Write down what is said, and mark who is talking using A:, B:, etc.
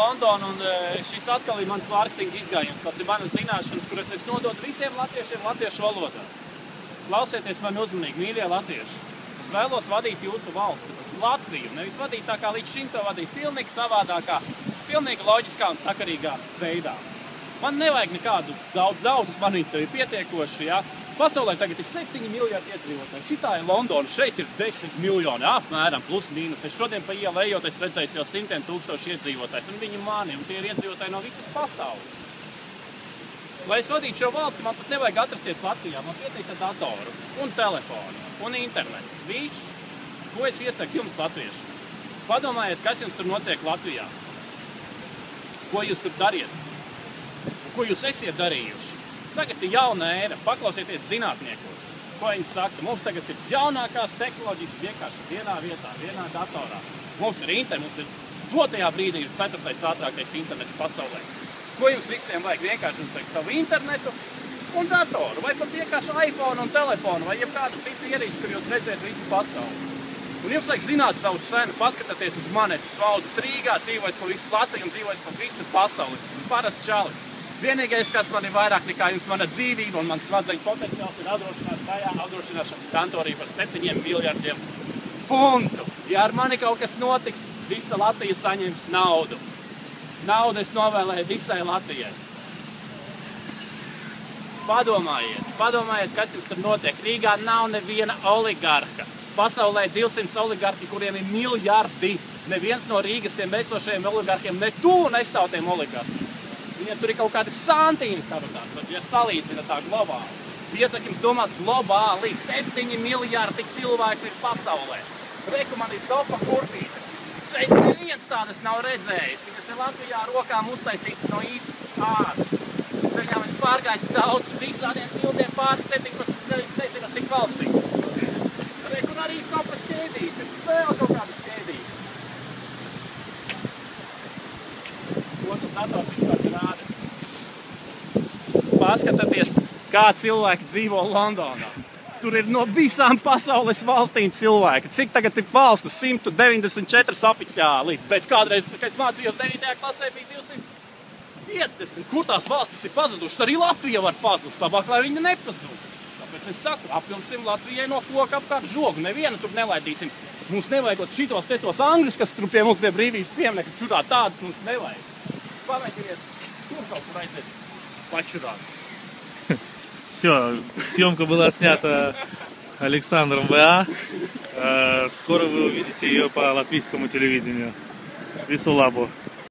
A: Londonu, un šis atkal ir mans mārketinga izgājiens. Tas ir manas zināšanas, kuras es nododu visiem latviešiem latviešu valodā. Klausieties mani uzmanīgi, mīļie latvieši. Es vēlos vadīt jūsu valsti, tas ir Latviju, nevis vadīt tā kā līdz šim to vadīt pilnīgi savādākā, pilnīgi loģiskā un sakarīgā veidā. Man nevajag nekādu daudz, man viņas jau ir pietiekoši, ja? Pasaulē tagad ir 7 miljardi iedzīvotāji. Šitā ir Londona, šeit ir 10 miljoni, apmēram, plus mīnus. Es šodien pa ielu ejot, es redzēju jau 100,000 iedzīvotājs, un viņi mani, un tie ir iedzīvotāji no visas pasaules. Lai es vadītu šo valsti, man pat nevajag atrasties Latvijā, man pietiek ar datoru, un telefonu, un internetu. Viss, ko es iesaku jums, latvieši. Padomājiet, kas jums tur notiek Latvijā. Ko jūs tur dariet? Ko jūs esiet darījuši? Tagad ir jauna ēra, paklausieties zinātniekos, ko viņi saka. Mums tagad ir jaunākās tehnoloģijas vienkārši vienā vietā, vienā datorā. Mums ir internets, dotajā brīdī ir 4. ātrākais internets pasaulē. Ko jums visiem vajag? Vienkārši jums vajag savu internetu un datoru, vai pat vienkārši iPhone un telefonu, vai jebkādu citu ierīci, kur jūs redzēt visu pasauli. Un jums vajag zināt savu cenu, paskatieties uz mani, es esmu audzis Rīgā, dzīvojis pa visu Latviju un dzīvojis pa visu pasauli. Es esmu parasts čalis. Vienīgais, kas man ir vairāk nekā jums, mana dzīvība un mans smadzeņu potenciāls ir apdrošināšanas kantorī par 7 miljardiem funtu. Ja ar mani kaut kas notiks, visa Latvija saņems naudu. Naudu es novēlēju visai Latvijai. Padomājiet, kas jums tur notiek. Rīgā nav neviena oligarha. Pasaulē 200 oligarhi, kuriem ir miljardi. Neviens no Rīgas tiem esošajiem oligarhiem ne tuvu nestāv tiem oligarhiem. Viņiem tur ir kaut kādi santīni kabatās, bet ja salīdzina tā globāli. Iesaku jums domāt globāli, 7 miljardi cilvēku ir pasaulē. Reku man ir sofa kurpītes. Šeit neviens tādas nav redzējis. Viņas ir Latvijā rokām uztaisītas no īstas ādas. Es viņām esmu pārgājis daudz visādiem tildiem pāri 17, nezinu cik valstīs. Reku un arī sofa skēdīte, vēl kaut kādas skēdītes. Ko tas dators vispār rāda? Paskatieties, kā cilvēki dzīvo Londonā. Tur ir no visām pasaules valstīm cilvēki. Cik tagad ir valstu? 194 oficiāli. Bet kādreiz, kad es mācījos 9. klasē, bija 250. Kur tās valstis ir pazudušas? Arī Latvija var pazust. Labāk, lai viņa nepazūd. Tāpēc es saku, apvilksim Latvijai no koka apkārt žogu. Nevienu tur nelaidīsim. Mums nevajagot šitos tetos angļus, kas tur pie mums pie brīvības pieminekļa čurā. Tādas mums nevajag. Памятайте, tur kaut kur aiziet почурāt.
B: Все, съемка была снята Александром В.А. Скоро вы увидите ее по латвийскому телевидению. Вису лабу.